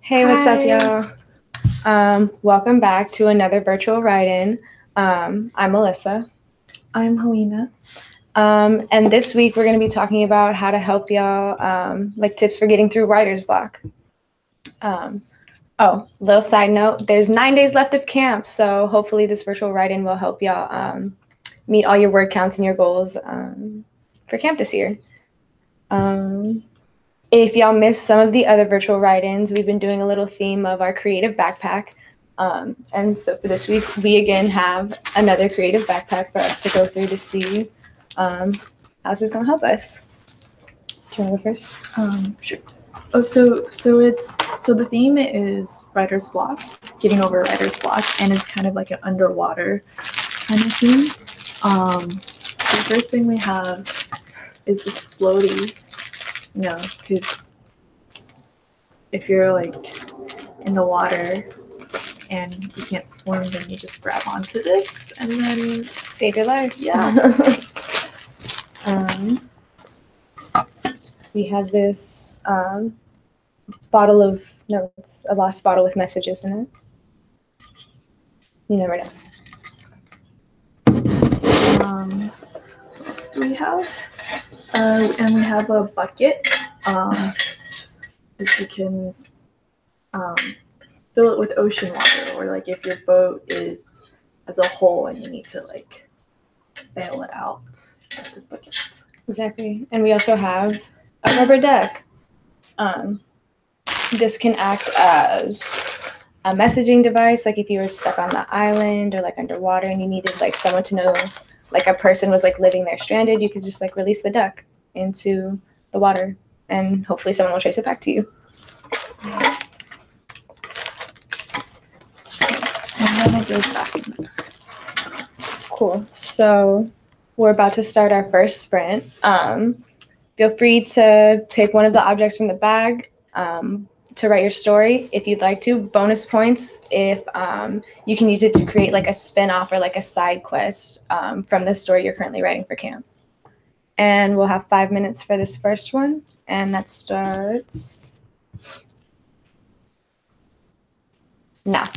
Hey, what's up, Hi. y'all? Welcome back to another virtual write-in. I'm Melissa. I'm Helena. And this week we're going to be talking about how to help y'all, like tips for getting through writer's block. Little side note, there's 9 days left of camp, so hopefully this virtual write-in will help y'all meet all your word counts and your goals for camp this year. If y'all missed some of the other virtual write-ins, we've been doing a little theme of our creative backpack. And so for this week, we again have another creative backpack for us to go through to see how this is going to help us. Do you want to go first? Sure. Oh, so the theme is writer's block, getting over writer's block, and it's kind of like an underwater kind of theme. The first thing we have is this floatie, because if you're like in the water and you can't swim, then you just grab onto this and then Save your life. Yeah. We have this bottle of notes, a lost bottle with messages in it. You never know. What else do we have? And we have a bucket. If you can fill it with ocean water, or like if your boat is as a whole and you need to like bail it out. This bucket. Exactly. And we also have a rubber duck. This can act as a messaging device, like if you were stuck on the island or like underwater and you needed like someone to know, like a person was like living there stranded, you could just like release the duck into the water and hopefully someone will trace it back to you. And then it goes back in there. Cool. So we're about to start our first sprint. Feel free to pick one of the objects from the bag to write your story if you'd like to. Bonus points if you can use it to create like a spinoff or like a side quest from the story you're currently writing for camp. And we'll have 5 minutes for this first one, and that starts now.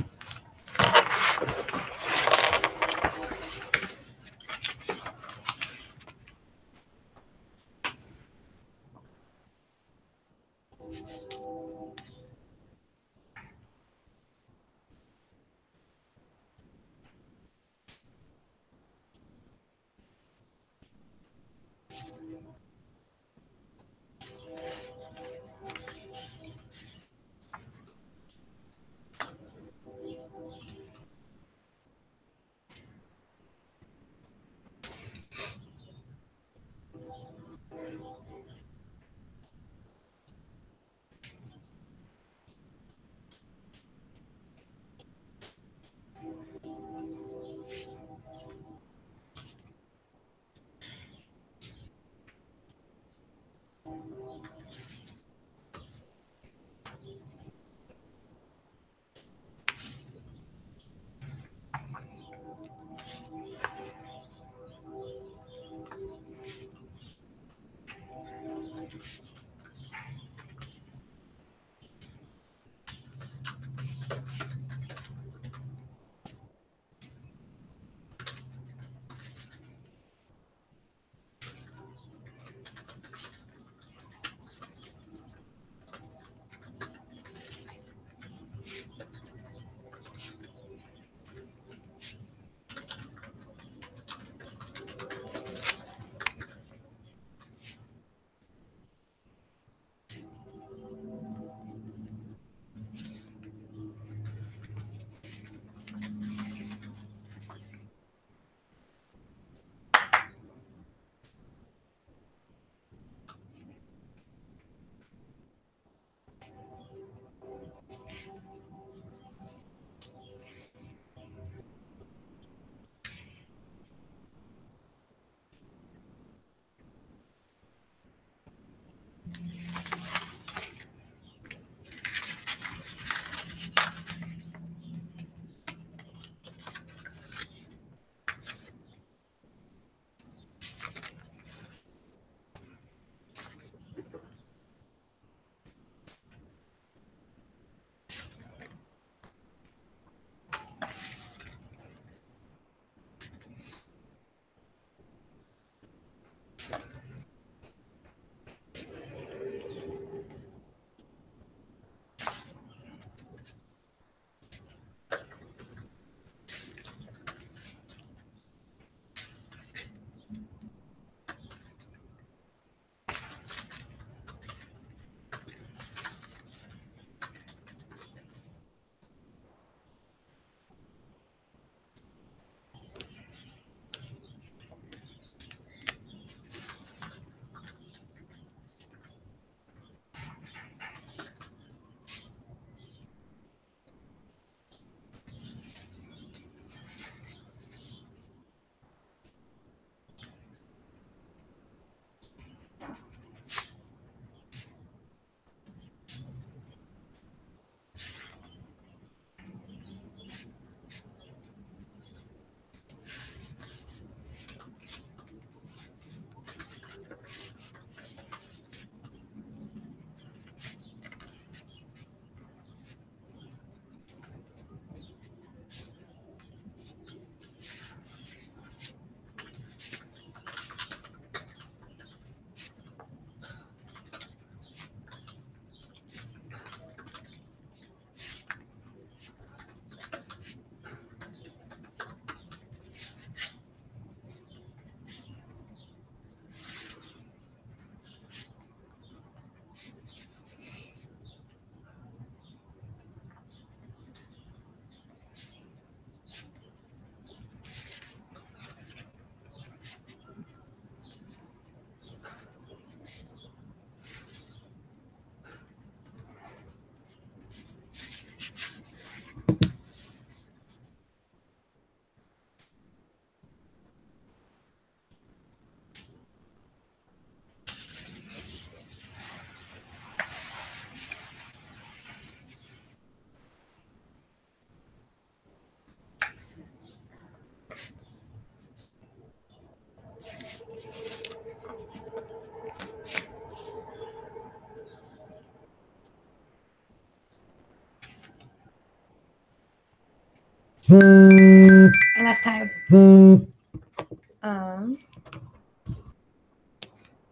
And that's time.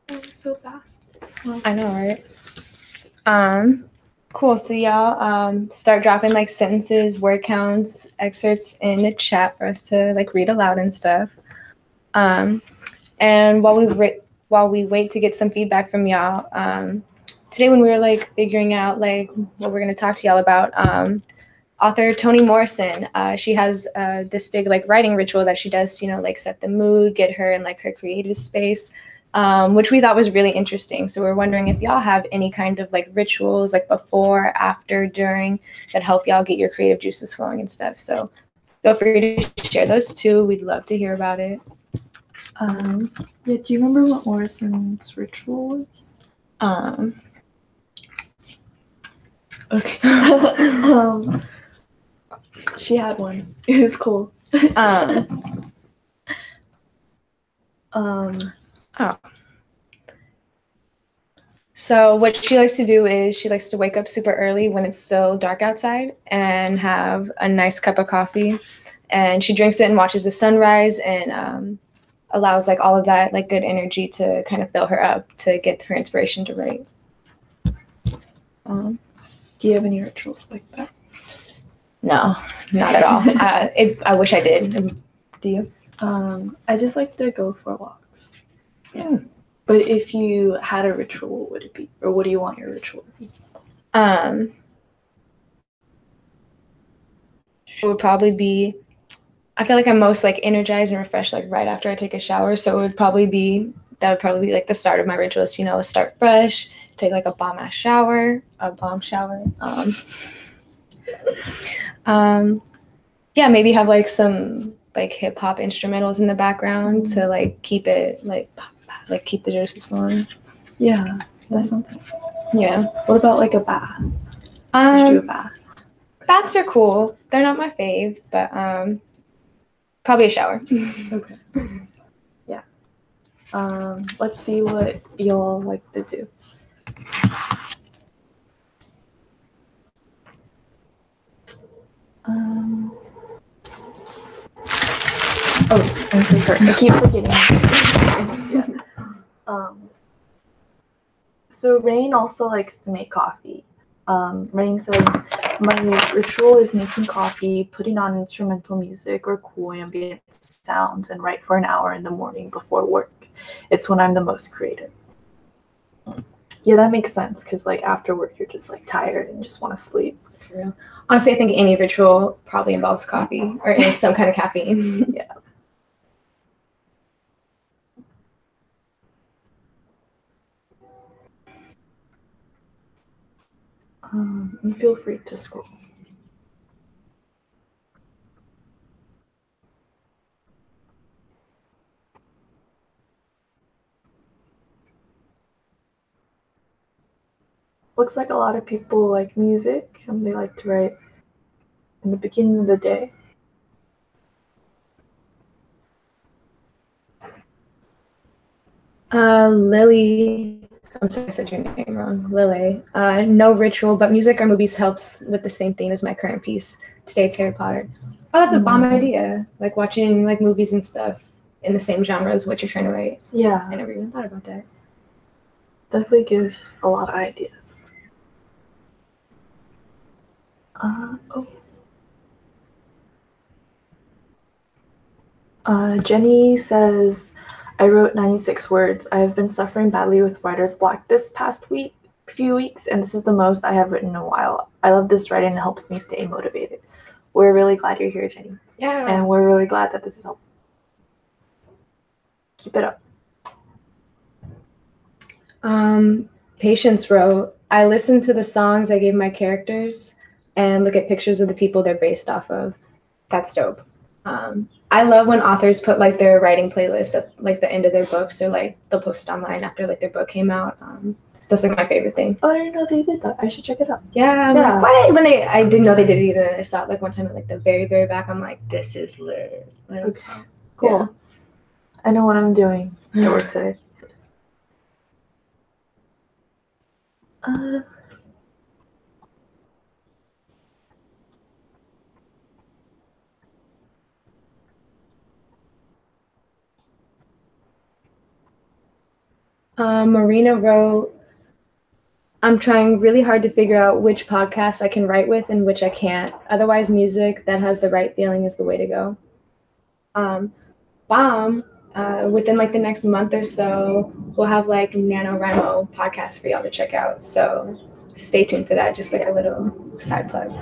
That was so fast. I know, right? Cool. So y'all start dropping like sentences, word counts, excerpts in the chat for us to like read aloud and stuff. And while we wait to get some feedback from y'all, today when we were like figuring out like what we're gonna talk to y'all about, author Toni Morrison, she has this big like writing ritual that she does, you know, like set the mood, get her in like her creative space, which we thought was really interesting. So we're wondering if y'all have any kind of like rituals like before, after, during that help y'all get your creative juices flowing and stuff. So feel free to share those too. We'd love to hear about it. Yeah, do you remember what Morrison's ritual was? Okay. She had one. It was cool. So what she likes to do is she likes to wake up super early when it's still dark outside and have a nice cup of coffee, and she drinks it and watches the sunrise and allows like all of that like good energy to kind of fill her up to get her inspiration to write. Do you have any rituals like that? No, not at all. I wish I did. Do you? I just like to go for walks. Yeah. But if you had a ritual, what would it be? Or what do you want your ritual to be? It would probably be, I feel like I'm most like energized and refreshed like right after I take a shower. So that would probably be like the start of my rituals, you know, start fresh, take like a bomb shower. Yeah, maybe have like some like hip hop instrumentals in the background to like keep it like keep the juices flowing. Yeah, that sounds nice. Yeah. What about like a bath? Would you do a bath? Baths are cool. They're not my fave, but probably a shower. Okay. Yeah. Let's see what y'all like to do. Oh, I'm so sorry. I keep forgetting. Yeah. So Rain also likes to make coffee. Rain says, my ritual is making coffee, putting on instrumental music or cool ambient sounds, and write for an hour in the morning before work. It's when I'm the most creative. Yeah, that makes sense, because like after work you're just like tired and just want to sleep. For real. Honestly, I think any ritual probably involves coffee or some kind of caffeine. Yeah. And feel free to scroll. Looks like a lot of people like music and they like to write in the beginning of the day. Lily, I'm sorry I said your name wrong. Lily. No ritual, but music or movies helps with the same theme as my current piece. Today it's Harry Potter. Oh, that's a bomb idea. Like watching like movies and stuff in the same genre as what you're trying to write. Yeah. I never even thought about that. Definitely gives a lot of ideas. Jenny says, I wrote 96 words. I have been suffering badly with writer's block this past few weeks, and this is the most I have written in a while. I love this writing and it helps me stay motivated. We're really glad you're here, Jenny. Yeah. And we're really glad that this is helpful. Keep it up. Patience wrote, I listen to the songs I gave my characters and look at pictures of the people they're based off of. That's dope. I love when authors put like their writing playlist at like the end of their books, or like they'll post it online after like their book came out. That's like my favorite thing. Oh, I didn't know they did that. I should check it out. Yeah. Like, what? I didn't know they did it either. I saw it like one time at like the very, very back. I'm like, this is lit. Like, okay. Cool. Yeah. I know what I'm doing at work today. Marina wrote, I'm trying really hard to figure out which podcasts I can write with and which I can't. Otherwise, music that has the right feeling is the way to go. Bomb, within like the next month or so, we'll have like NaNoWriMo podcasts for y'all to check out. So stay tuned for that. Just like a little side plug.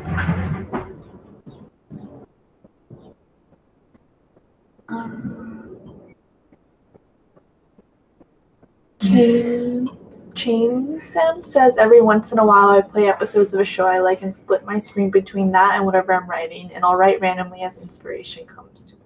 Chain Sam says, every once in a while I play episodes of a show I like and split my screen between that and whatever I'm writing, and I'll write randomly as inspiration comes to me.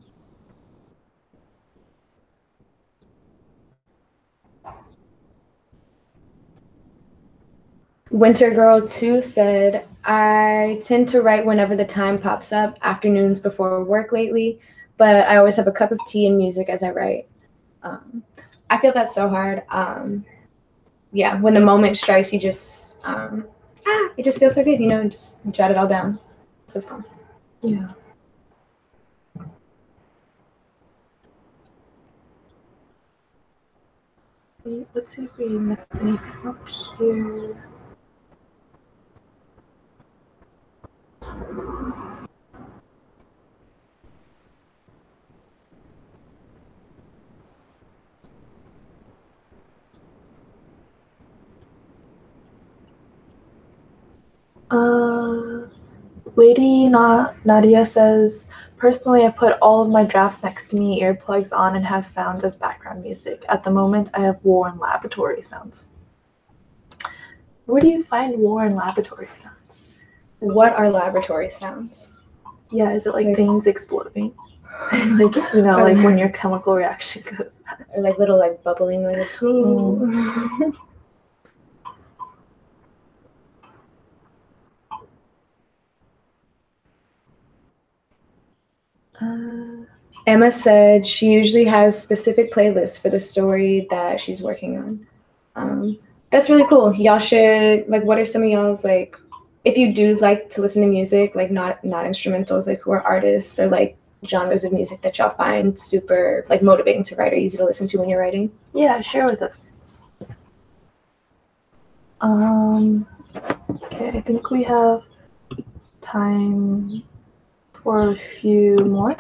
Winter Girl 2 said, I tend to write whenever the time pops up, afternoons before work lately, but I always have a cup of tea and music as I write. I feel that's so hard. Yeah, when the moment strikes, you just, it just feels so good, you know, and just jot it all down. So it's fun. Yeah. Let's see if we missed anything up here. Lady Nadia says, personally, I put all of my drafts next to me, earplugs on, and have sounds as background music. At the moment, I have war and laboratory sounds. Where do you find war and laboratory sounds? What are laboratory sounds? Yeah, is it like things exploding? Like, you know, like when your chemical reaction goes. Or like little like bubbling, like, Emma said she usually has specific playlists for the story that she's working on. That's really cool. Y'all should, like, what are some of y'all's, like, if you do like to listen to music, like not instrumentals, like who are artists or like genres of music that y'all find super like motivating to write or easy to listen to when you're writing? Yeah, share with us. Okay, I think we have time for a few more.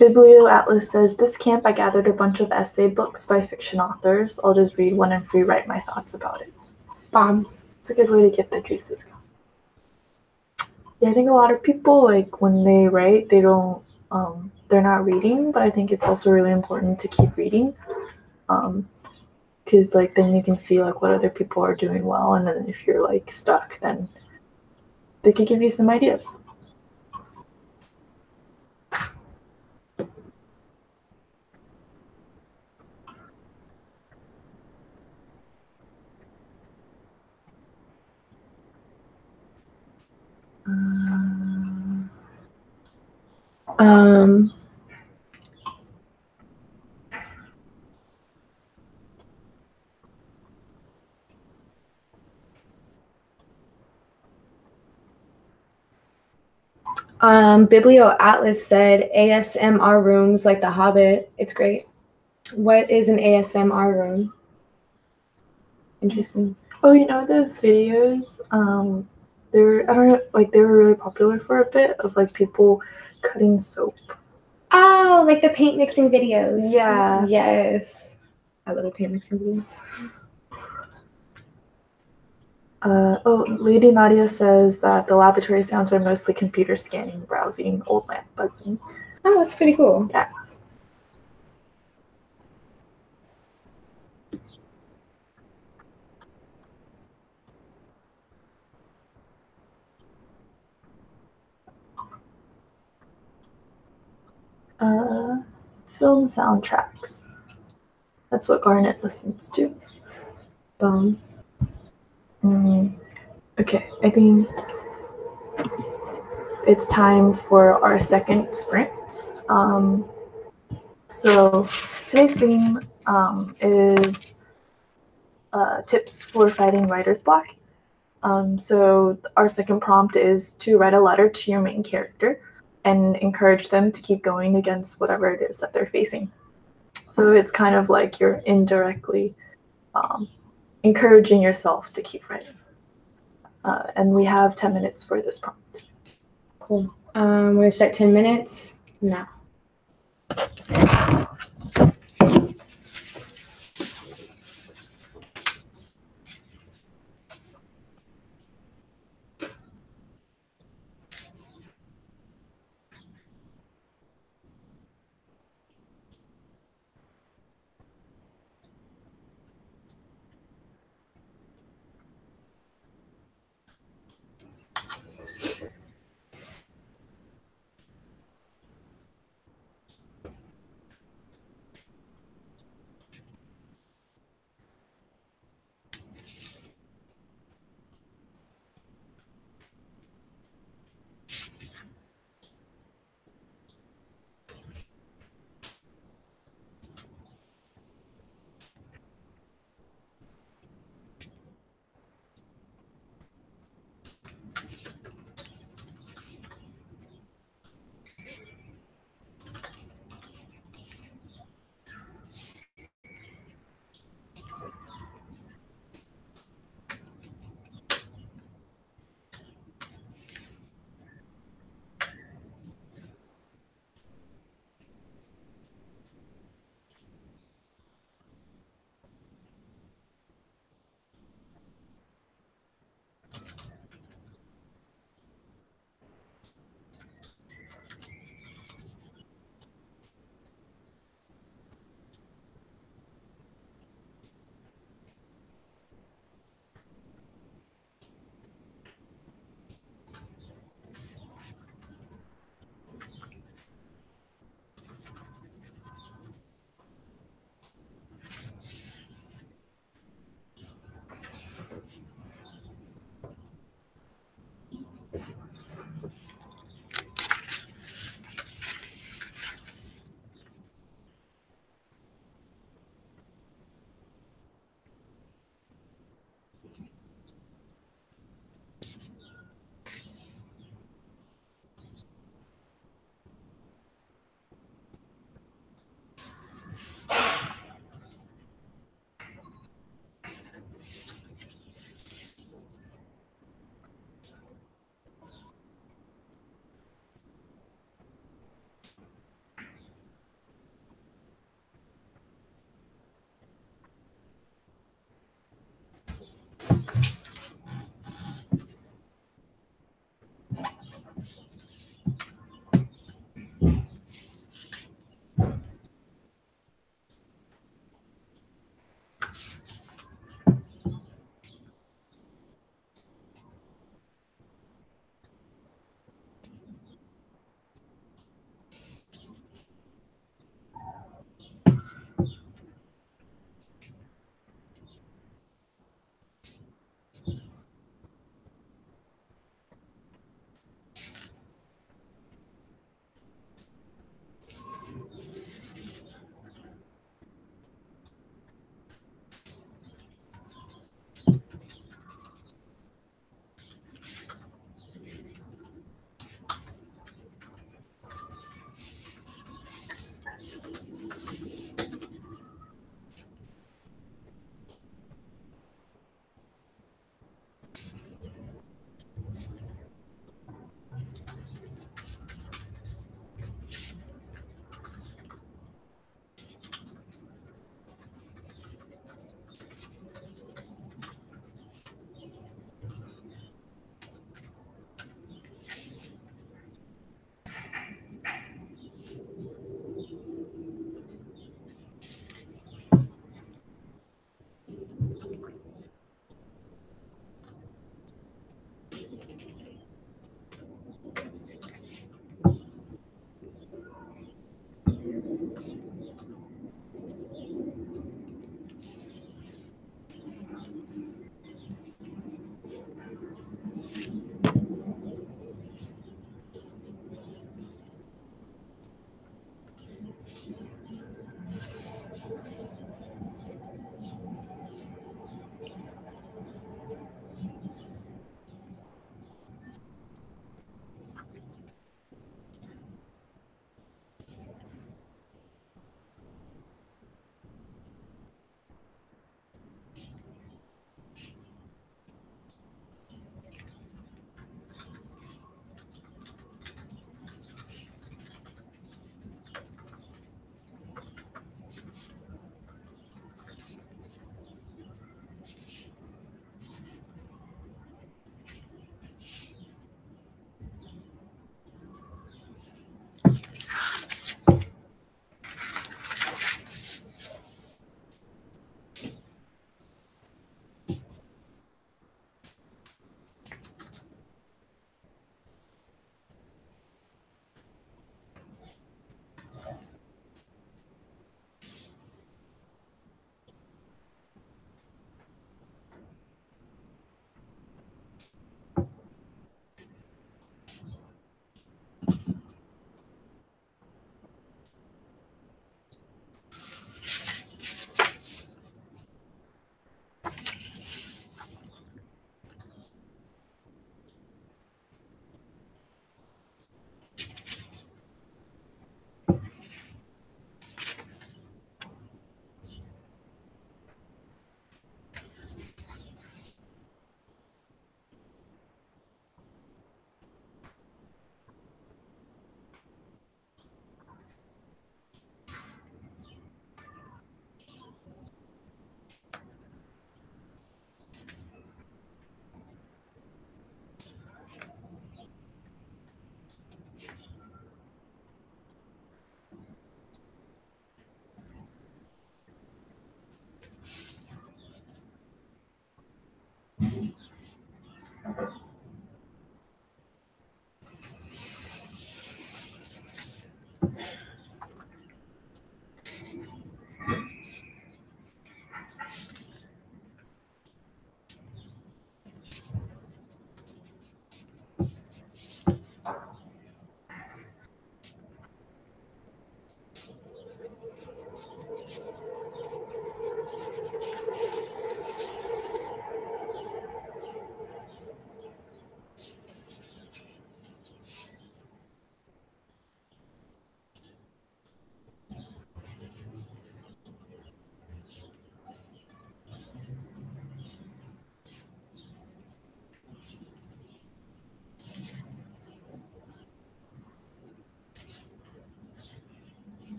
BiblioAtlas says, this camp I gathered a bunch of essay books by fiction authors. I'll just read one and free write my thoughts about it. Bomb. It's a good way to get the juices going. Yeah, I think a lot of people, like when they write, they don't, they're not reading, but I think it's also really important to keep reading. Because like then you can see like what other people are doing well, and then if you're like stuck, then they could give you some ideas. BiblioAtlas said ASMR rooms like The Hobbit. It's great. What is an ASMR room? Interesting. Oh, you know those videos? They were, I don't know, like they were really popular for a bit of like people cutting soap. Oh, like the paint mixing videos. Yeah. Yes. I love the paint mixing videos. Lady Nadia says that the laboratory sounds are mostly computer scanning, browsing, old lamp buzzing. Oh, that's pretty cool. Yeah. Film soundtracks. That's what Garnet listens to. Okay, I think it's time for our second sprint. So today's theme is tips for fighting writer's block. So our second prompt is to write a letter to your main character. and encourage them to keep going against whatever it is that they're facing. So it's kind of like you're indirectly encouraging yourself to keep writing. And we have 10 minutes for this prompt. Cool. We're going to start 10 minutes now.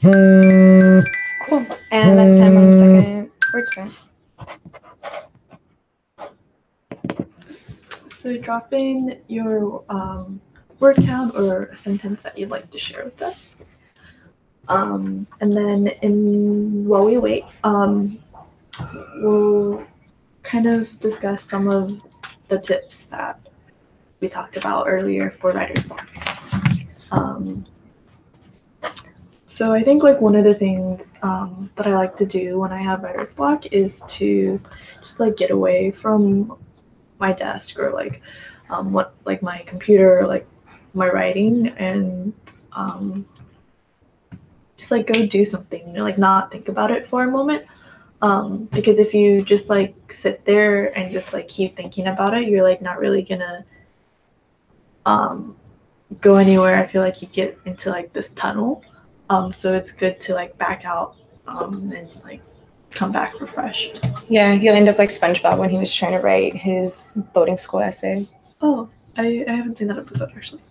Cool. And that's time on the second word sprint. So drop in your word count or a sentence that you'd like to share with us. And then while we wait, we'll kind of discuss some of the tips that we talked about earlier for writer's block. So I think like one of the things that I like to do when I have writer's block is to just like get away from my desk or like my computer, like my writing, and just like go do something, like not think about it for a moment. Because if you just like sit there and just like keep thinking about it, you're like not really gonna go anywhere. I feel like you get into like this tunnel. So it's good to like back out and like come back refreshed. Yeah, you'll end up like SpongeBob when he was trying to write his boating school essay. Oh, I haven't seen that episode actually.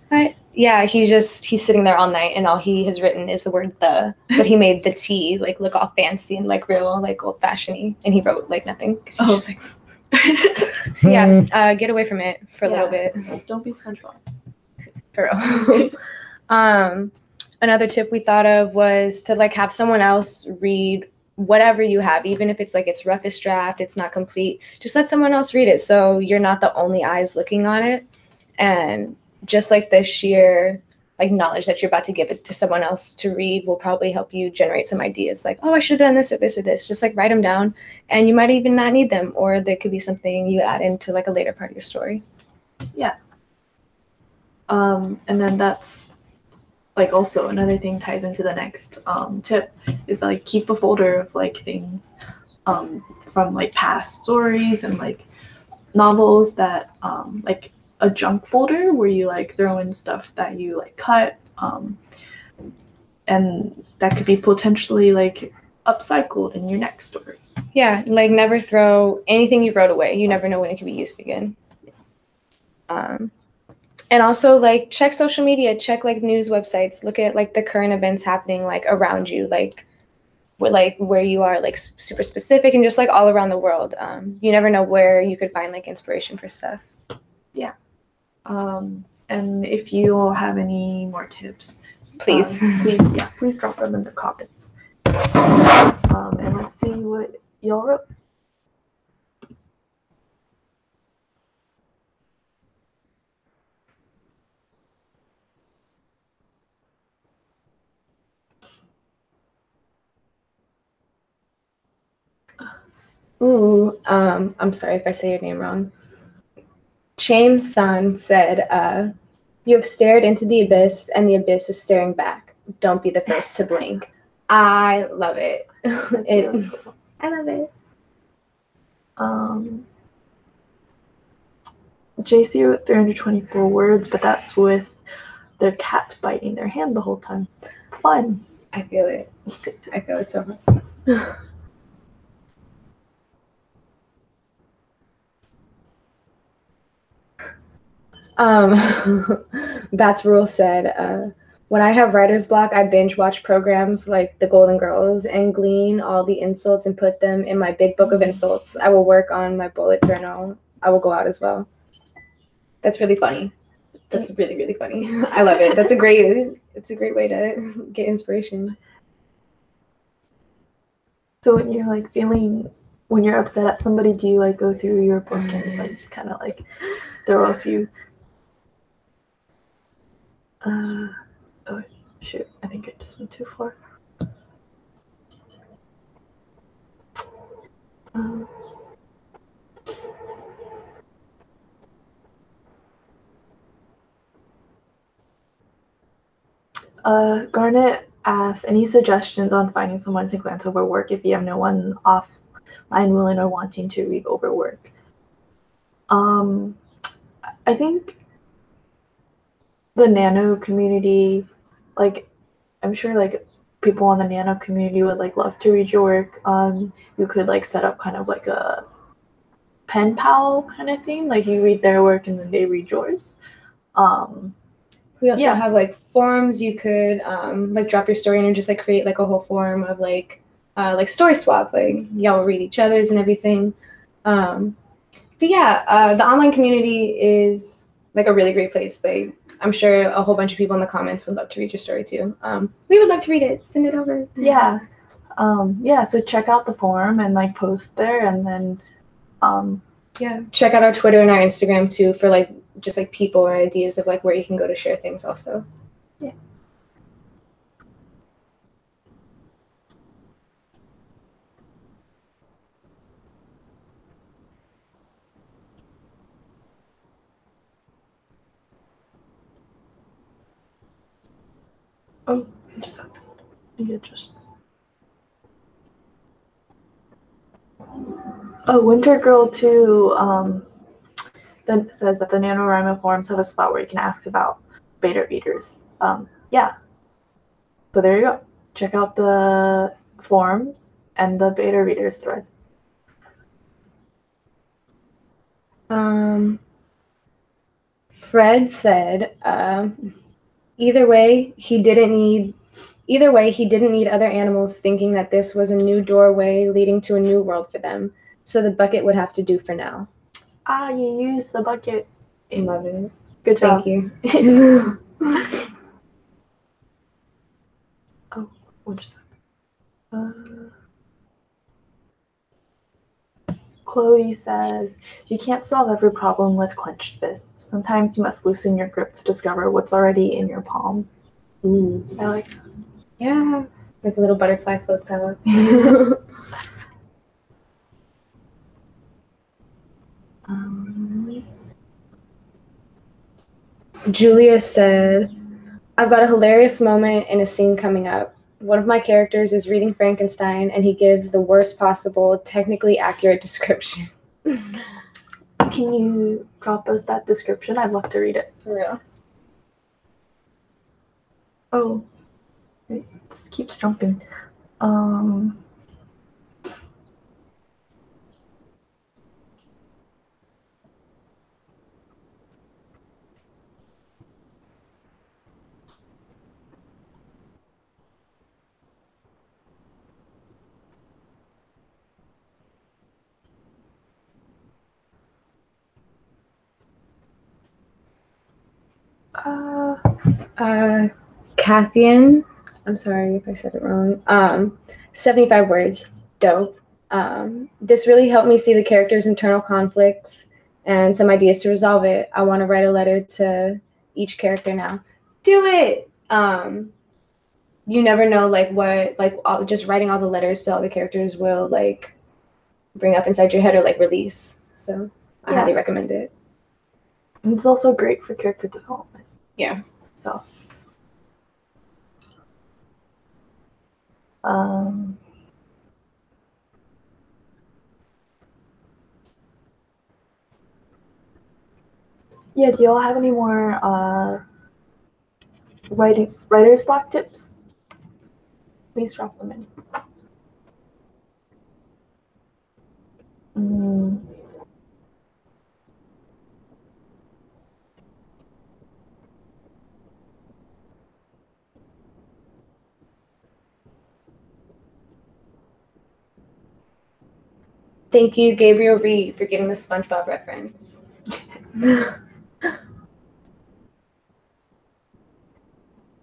Yeah, he's sitting there all night and all he has written is the word the, but he made the T like look all fancy and like real like old fashioned, and he wrote like nothing. So just like so yeah, get away from it for a little bit. Don't be SpongeBob. For real. Another tip we thought of was to like have someone else read whatever you have, even if it's like it's roughest draft, it's not complete, just let someone else read it so you're not the only eyes looking on it. And just like the sheer like knowledge that you're about to give it to someone else to read will probably help you generate some ideas like, oh, I should have done this or this or this. Just like write them down, and you might even not need them, or there could be something you add into like a later part of your story. Yeah. And then that's like also another thing ties into the next tip is like keep a folder of like things from like past stories and like novels that like a junk folder where you like throw in stuff that you like cut and that could be potentially like upcycled in your next story. Yeah, like never throw anything you wrote away. You never know when it can be used again. And also like check social media, check like news websites, look at like the current events happening like around you, like where you are, like super specific and just like all around the world. You never know where you could find like inspiration for stuff. Yeah. And if you all have any more tips, please drop them in the comments. And let's see what y'all wrote. Ooh, I'm sorry if I say your name wrong. Chaim-san said, you have stared into the abyss and the abyss is staring back. Don't be the first to blink. I love it. I love it. JC wrote 324 words, but that's with their cat biting their hand the whole time. Fun. I feel it. I feel it so much. Bats Rule said, when I have writer's block, I binge watch programs like The Golden Girls and glean all the insults and put them in my big book of insults. I will work on my bullet journal. I will go out as well. That's really funny. That's really, really funny. I love it. It's a great way to get inspiration. So when you're like when you're upset at somebody, do you like go through your book and like just kind of like throw a few? Oh shoot! I think I just went too far. Garnet asks, any suggestions on finding someone to glance over work if you have no one offline willing or wanting to read over work? I think the Nano community, like, I'm sure like people in the Nano community would like love to read your work. You could like set up kind of like a pen pal kind of thing, like you read their work and then they read yours. We also have like forums. You could like drop your story in and just like create like a whole forum of like story swap, like y'all will read each other's and everything. But yeah, the online community is like a really great place. Like I'm sure a whole bunch of people in the comments would love to read your story too. We would love to read it. Send it over. Yeah. So check out the forum and like post there, and then check out our Twitter and our Instagram too for like just like people or ideas of like where you can go to share things also. Yeah. Oh, just happened. You just. Oh, Winter Girl 2 then says that the NaNoWriMo forums have a spot where you can ask about beta readers. Yeah. So there you go. Check out the forums and the beta readers thread. Fred said, either way, he didn't need other animals thinking that this was a new doorway leading to a new world for them. So the bucket would have to do for now. You used the bucket. I love it. Good job. Thank you. Oh, what just happened? Chloe says, you can't solve every problem with clenched fists. Sometimes you must loosen your grip to discover what's already in your palm. Ooh. I like that. Yeah. Like a little butterfly floats out. Julia said, I've got a hilarious moment in a scene coming up. One of my characters is reading Frankenstein and he gives the worst possible, technically accurate description. Can you drop us that description? I'd love to read it. For real. Oh, it keeps jumping. Kathian, I'm sorry if I said it wrong. 75 words. Dope. This really helped me see the character's internal conflicts and some ideas to resolve it. I want to write a letter to each character now. Do it. You never know, like what, like just writing all the letters to all the characters will like bring up inside your head or like release. So I highly recommend it. And it's also great for character development. Yeah. So. Yeah, do y'all have any more writer's block tips? Please drop them in. Thank you, Gabriel Reed, for getting the SpongeBob reference.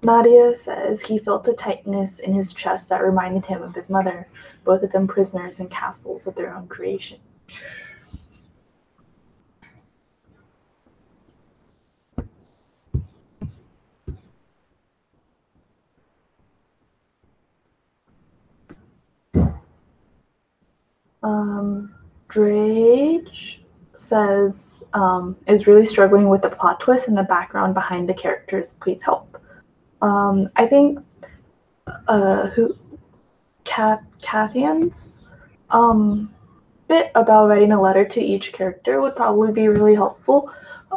Nadia says he felt a tightness in his chest that reminded him of his mother, both of them prisoners in castles of their own creation. Drage says is really struggling with the plot twist and the background behind the characters. Please help. I think Kathian's bit about writing a letter to each character would probably be really helpful.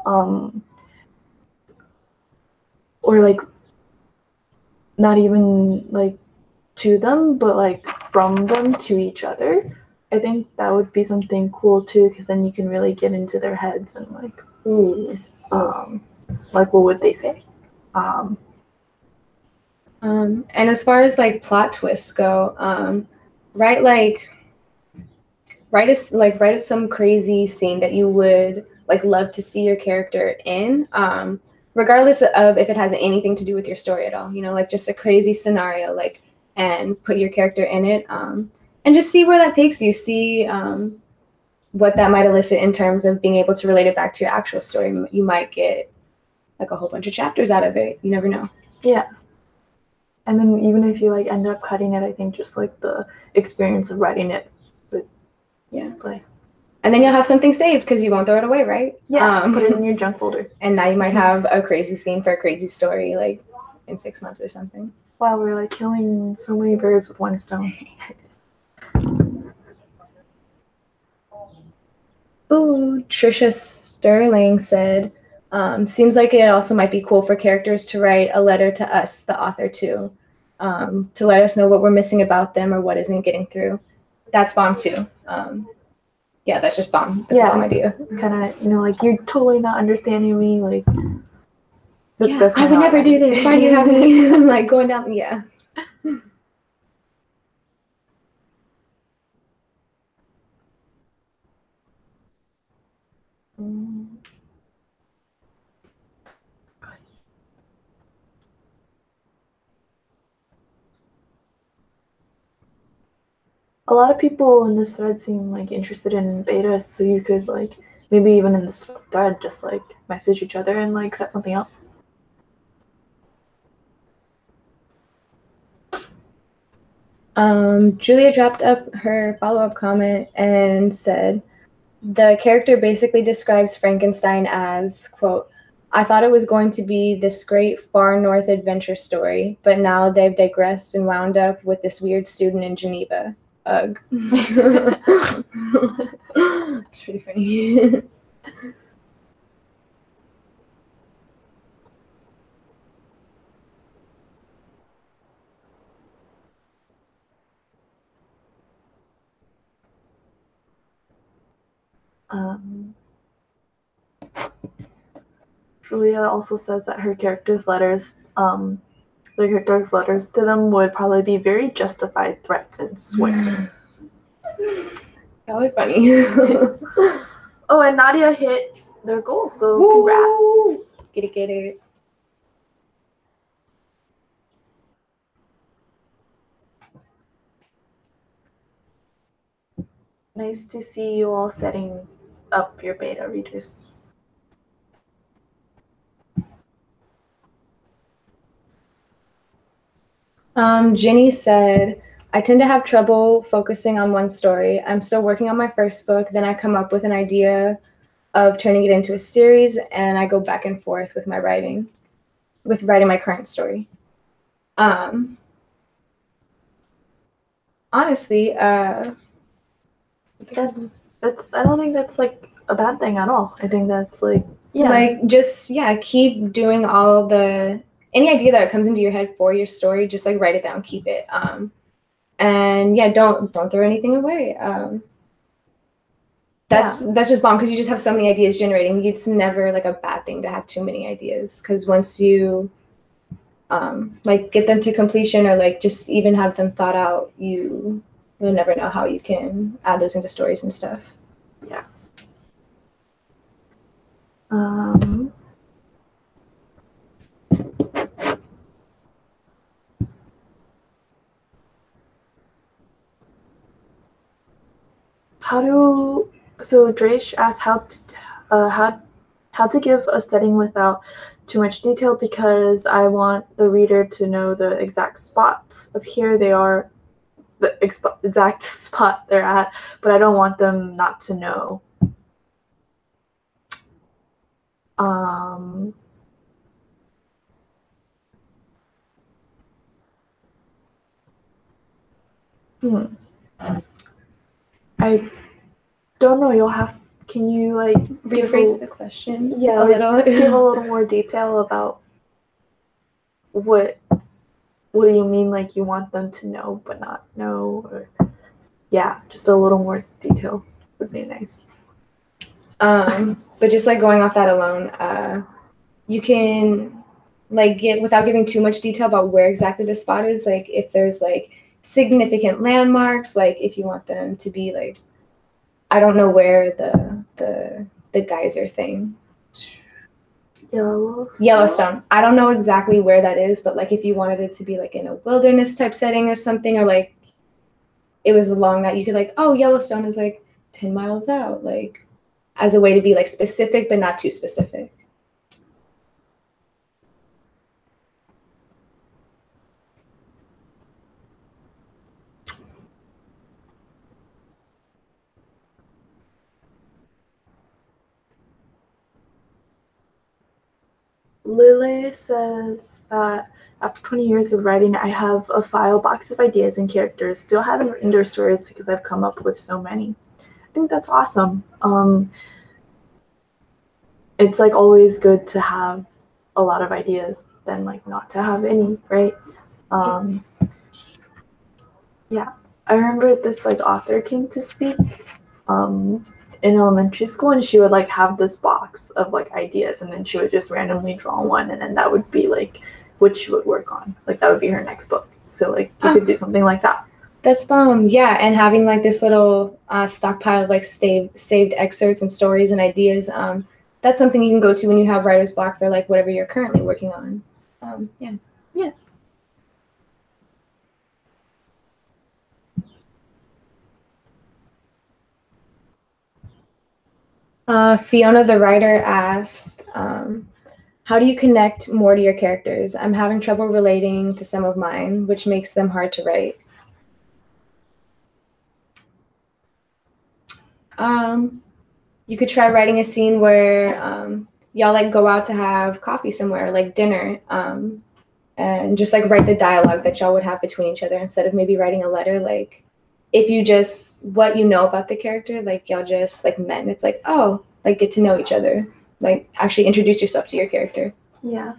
Or like not even like to them, but like from them to each other. I think that would be something cool too, because then you can really get into their heads and like, like what would they say? And as far as like plot twists go, write some crazy scene that you would like love to see your character in, regardless of if it has anything to do with your story at all. You know, like just a crazy scenario, like, and put your character in it, and just see where that takes you. See what that might elicit in terms of being able to relate it back to your actual story. You might get like a whole bunch of chapters out of it. You never know. Yeah. And then even if you like end up cutting it, I think just like the experience of writing it would, yeah, play. And then you'll have something saved because you won't throw it away, right? Yeah, put it in your junk folder. And now you might have a crazy scene for a crazy story like in 6 months or something. Wow, we're like killing so many birds with one stone. Ooh, Trisha Sterling said, seems like it also might be cool for characters to write a letter to us, the author, too, to let us know what we're missing about them or what isn't getting through. That's bomb, too. Yeah, that's just bomb. That's a bomb idea. Kind of, you know, like, you're totally not understanding me. Like, yeah, I would never do this. Why do you have me like going down? Yeah. A lot of people in this thread seem like interested in beta, so you could like maybe even in this thread just like message each other and like set something up. Julia dropped up her follow-up comment and said, the character basically describes Frankenstein as, quote, I thought it was going to be this great far north adventure story, but now they've digressed and wound up with this weird student in Geneva. Ugh. It's pretty funny. Julia also says that her character's letters, their character's letters to them would probably be very justified threats and swearing. Probably funny. Oh, and Nadia hit their goal, so congrats. Get it. Nice to see you all setting up your beta readers. Jenny said, I tend to have trouble focusing on one story. I'm still working on my first book, then I come up with an idea of turning it into a series, and I go back and forth with writing my current story. Honestly, I don't think that's like a bad thing at all. I think that's like, like just keep doing all any idea that comes into your head for your story, just like write it down, keep it. And yeah, don't throw anything away. That's just bomb, because you just have so many ideas generating. It's never like a bad thing to have too many ideas, because once you like get them to completion or like just even have them thought out, you you'll never know how you can add those into stories and stuff. Yeah. So Dresh asked how to give a setting without too much detail, because I want the reader to know the exact spots of here they are, the exact spot they're at, but I don't want them not to know. I don't know. Can you like rephrase the question? Yeah, a little. Give a little more detail about what do you mean, like you want them to know but not know, or yeah, just a little more detail would be nice. But just like going off that alone, you can like get, without giving too much detail about where exactly the spot is, like if there's like significant landmarks, like if you want them to be like, I don't know where the geyser thing. Yellowstone. I don't know exactly where that is, but like if you wanted it to be like in a wilderness type setting or something, or like it was along that, you could like, oh, Yellowstone is like 10 miles out, like as a way to be like specific but not too specific. Lily says that after 20 years of writing, I have a file box of ideas and characters. Still haven't written their stories because I've come up with so many. I think that's awesome. It's like always good to have a lot of ideas than like not to have any, right? Yeah, I remember this like author came to speak in elementary school, and she would like have this box of like ideas, and then she would just randomly draw one, and then that would be like what she would work on. Like that would be her next book. So like you could do something like that. That's yeah, and having like this little stockpile of like saved excerpts and stories and ideas. That's something you can go to when you have writer's block for like whatever you're currently working on. Yeah. Fiona the writer asked, how do you connect more to your characters? I'm having trouble relating to some of mine, which makes them hard to write. You could try writing a scene where y'all like go out to have coffee somewhere, like dinner, and just like write the dialogue that y'all would have between each other instead of maybe writing a letter. Like if you just, what you know about the character, like y'all just like met, and it's like, oh, like get to know each other, like actually introduce yourself to your character. Yeah.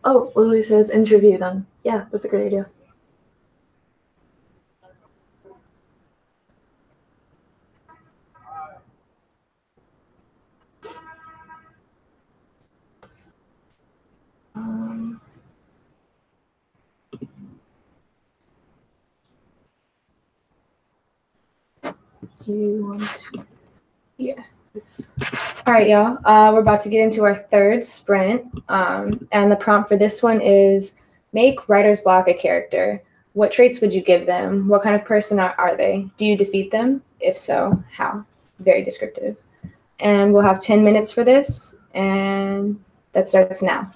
Oh, Lily says interview them. Yeah, that's a great idea. You want to? Yeah. All right, y'all. We're about to get into our third sprint. And the prompt for this one is make writer's block a character. What traits would you give them? What kind of person are they? Do you defeat them? If so, how? Very descriptive. And we'll have 10 minutes for this, and that starts now.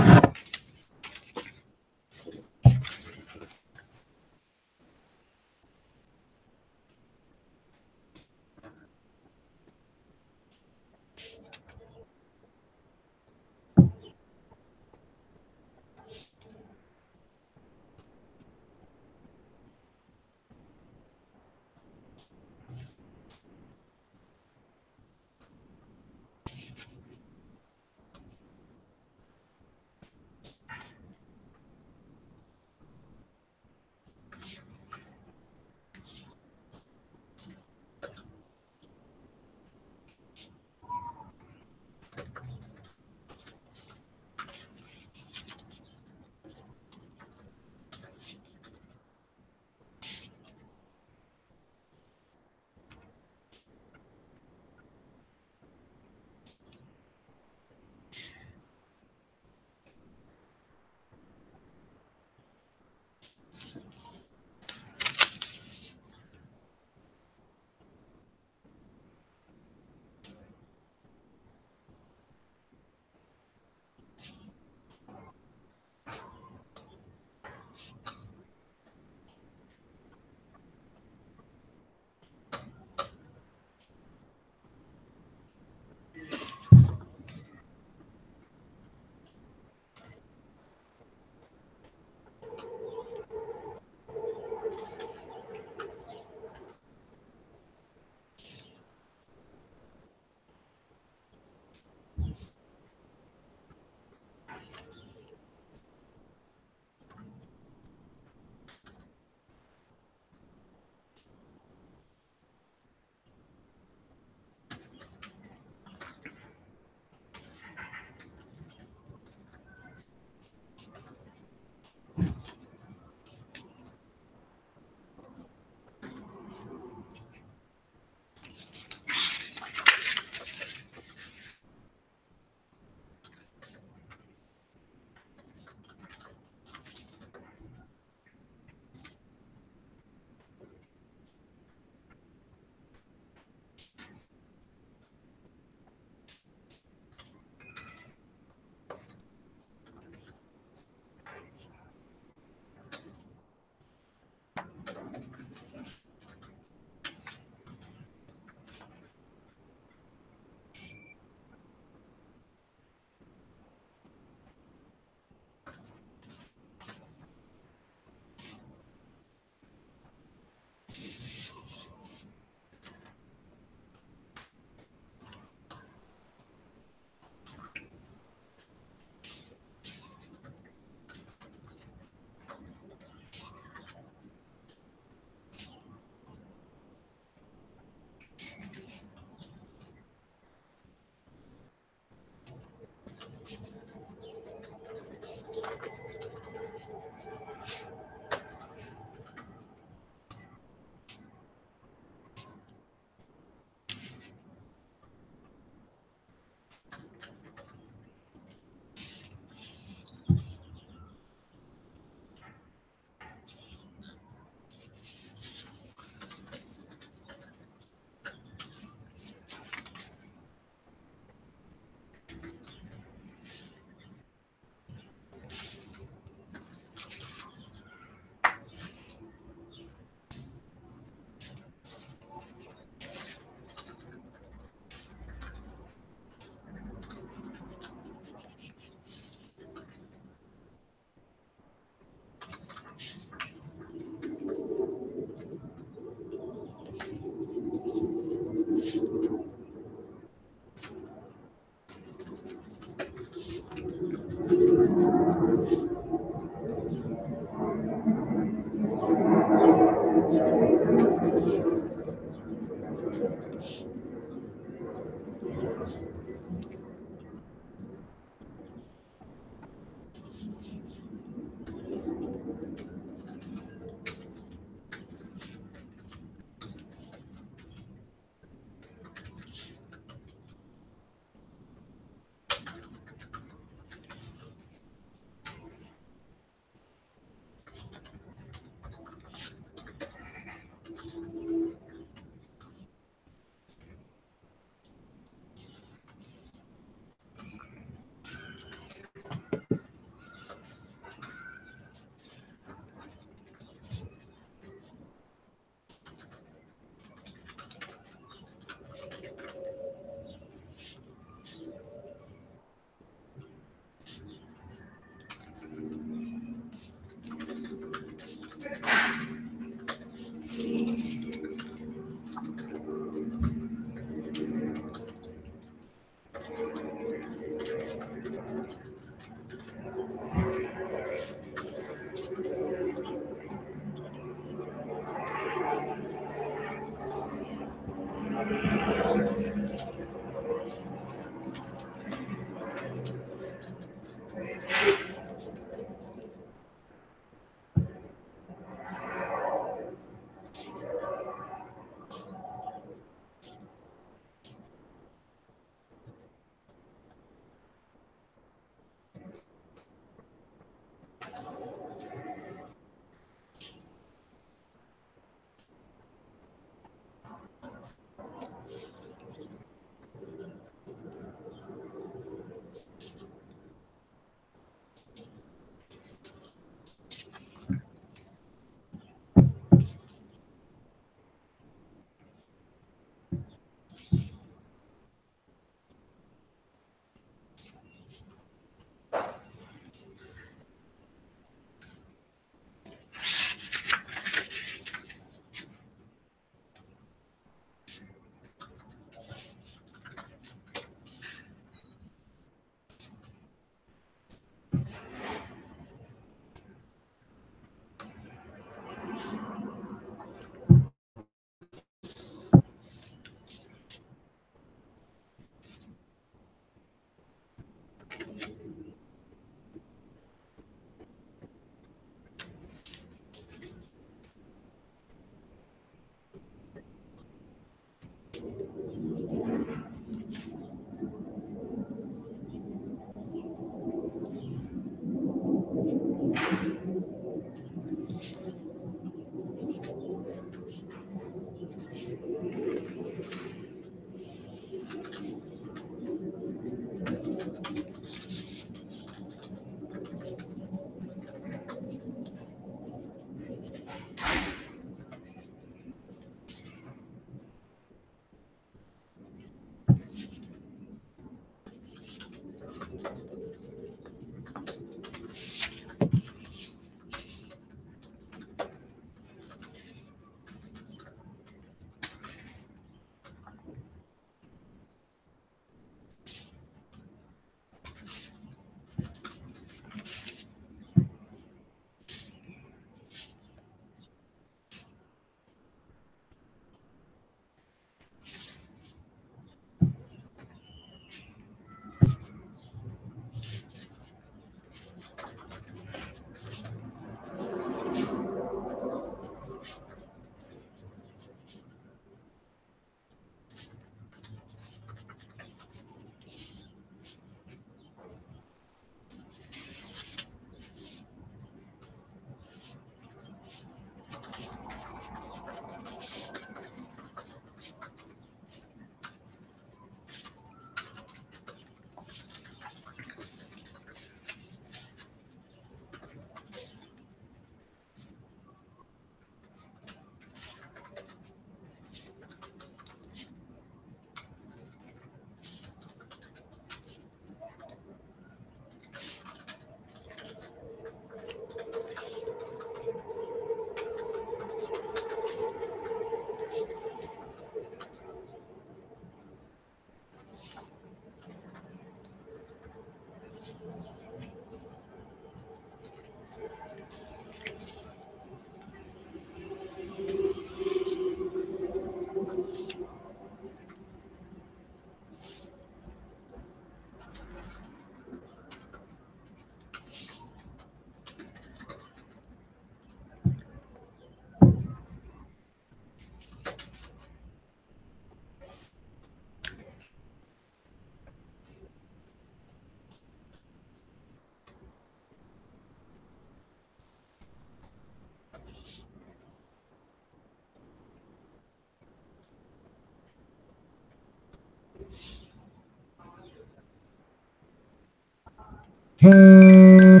Cool.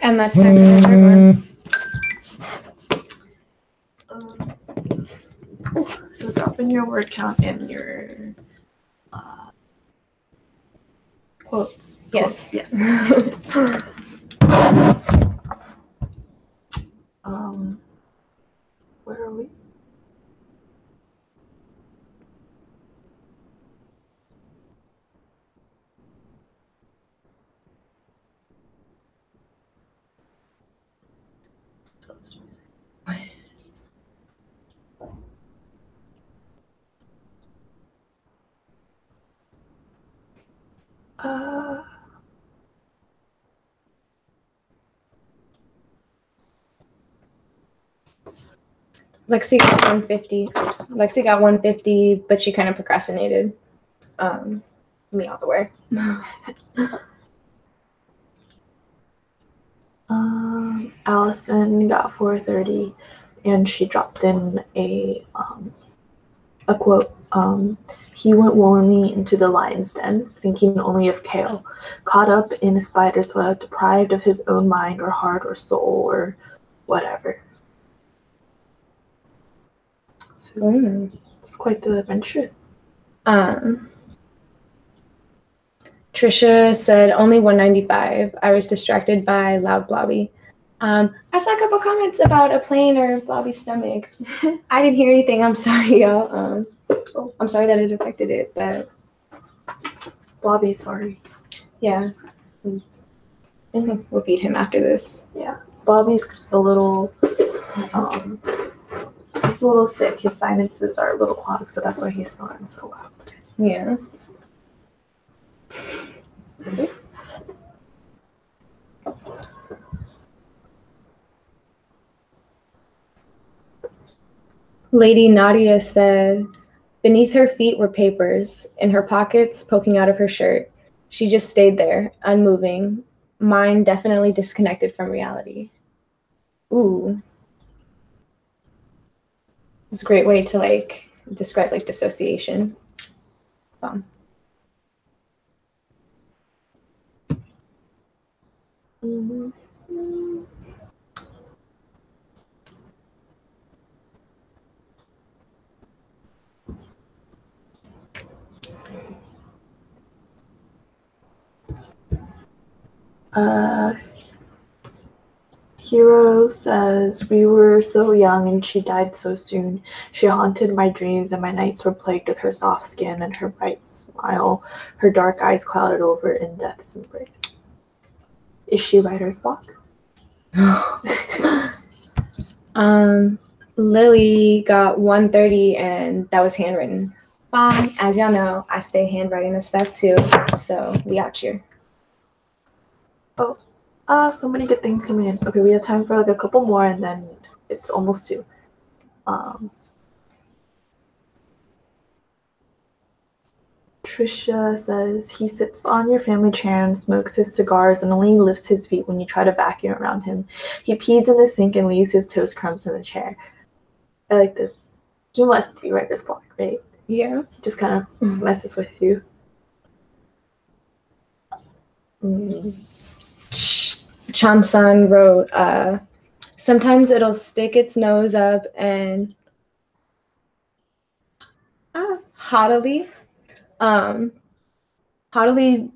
And that's time for the third one. So drop in your word count and your quotes. Yes. Yes. Where are we? Lexi got 150. Oops. Lexi got 150, but she kind of procrastinated. Me out the way. Allison got 430, and she dropped in a quote. He went willingly into the lion's den, thinking only of Kale, caught up in a spider's web, deprived of his own mind or heart or soul or whatever. So it's quite the adventure. Trisha said only 195. I was distracted by loud blobby. I saw a couple comments about a plane or blobby's stomach. I didn't hear anything. I'm sorry, y'all. I'm sorry that it affected it, but Blobby, sorry. Yeah. We'll beat him after this. Yeah. Blobby's a little he's a little sick. His sinuses are a little clogged, so that's why he's snoring so loud. Yeah. Lady Nadia said, beneath her feet were papers, in her pockets poking out of her shirt. She just stayed there, unmoving, mind definitely disconnected from reality. Ooh. It's a great way to describe dissociation. Hero says, we were so young and she died so soon. She haunted my dreams and my nights were plagued with her soft skin and her bright smile, her dark eyes clouded over in death's embrace. Is she writer's block? Lily got 130 and that was handwritten. As y'all know, I stay handwriting this stuff too, so we out here. So many good things coming in. Okay, we have time for a couple more and then it's almost 2. Trisha says, he sits on your family chair and smokes his cigars and only lifts his feet when you try to vacuum around him. He pees in the sink and leaves his toast crumbs in the chair. I like this. He must be writer's block, right? Yeah. He just kind of messes with you. Chamsan wrote, sometimes it'll stick its nose up and haughtily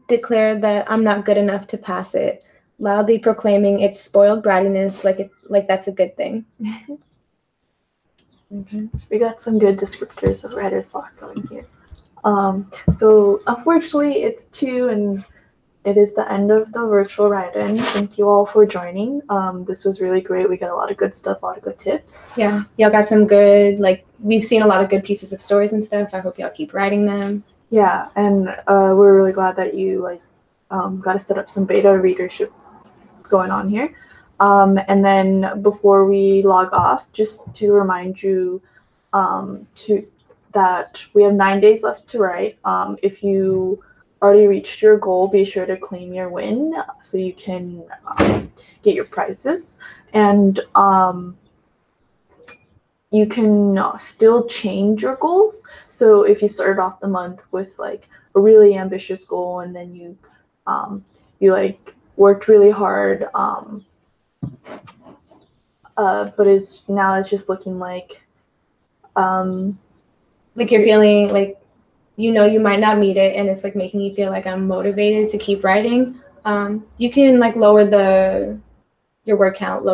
declared that I'm not good enough to pass it, loudly proclaiming its spoiled brattiness like that's a good thing. We got some good descriptors of writer's block going here. So unfortunately it's 2 and it is the end of the virtual write-in. Thank you all for joining. This was really great. We got a lot of good stuff, a lot of good tips. Yeah, y'all got some good, we've seen a lot of good pieces of stories and stuff. I hope y'all keep writing them. Yeah, and we're really glad that you got to set up some beta readership going on here. And then before we log off, just to remind you that we have 9 days left to write. If you already reached your goal, be sure to claim your win so you can get your prizes. And you can still change your goals. So if you started off the month with a really ambitious goal and then you worked really hard, but it's just looking like you're feeling like, you know, you might not meet it, and it's like making you feel like I'm motivated to keep writing. You can like lower your word count,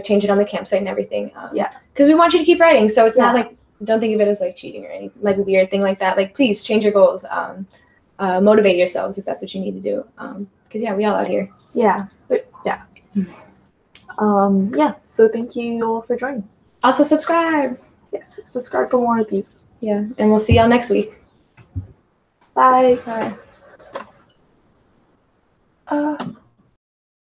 change it on the campsite and everything. Because we want you to keep writing, so it's not like, don't think of it as like cheating or anything like weird thing like that. Like, please change your goals. Motivate yourselves if that's what you need to do. Because we all out here. So thank you all for joining. Also subscribe. Yes, subscribe for more of these. Yeah, and we'll see y'all next week. Bye. Bye.